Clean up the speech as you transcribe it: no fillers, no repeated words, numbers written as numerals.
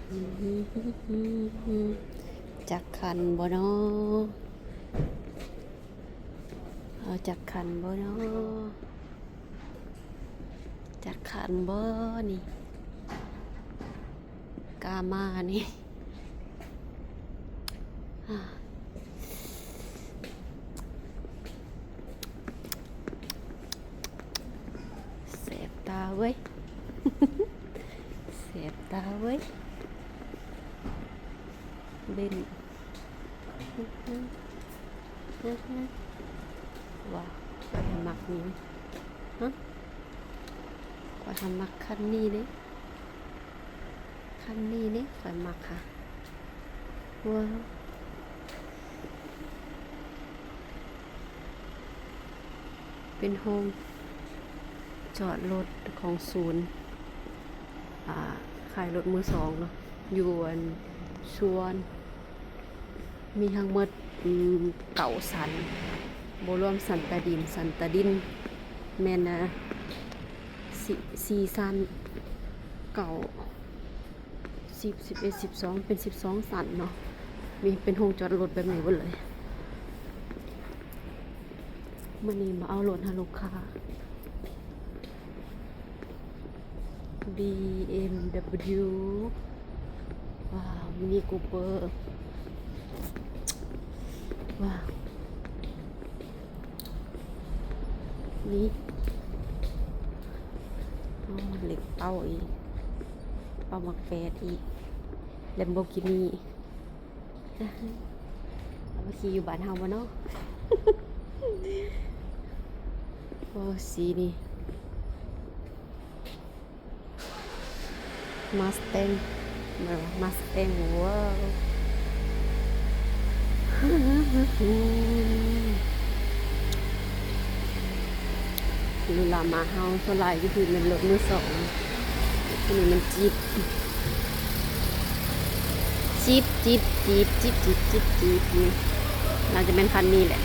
จักคันบ่เนาะเอาจักคันบ่เนาะจักคันบ่นี่กามานี่เสบตาเว้ย เสบตาเว้ยเบนว้าวไปหมักนี้ฮะไปทำหมักคันนี้เด้คันนี้เด้ไปหมักค่ะว้าวเป็นโฮมจอดรถของศูนย์ขายรถมือสองเนาะอยู่ชวนมีทั้งหมดเก่าสันโบรวมสันตะดินแม่นะสี่สันเก่า11 12เป็น12สันเนาะมีเป็นโฮงจอดรถแบบนี้หมดเลยมื่อนี้มาเอารถให้ลูกค้า BMW ว้าวมินิคูเปอร์ว้าวนี่เหล็กเป้าอีกเป้ามักแฟดอีกแลมโบกินีเอามาขี่อยู่บ้านเฮาบ่เนาะ โอ้สีนี่มาสเตงว้าวลูลามาเฮาโซไลก็คือมันรถมือสองอันนี้มันจี๊บนี่เราจะเป็นคันนี้แหละ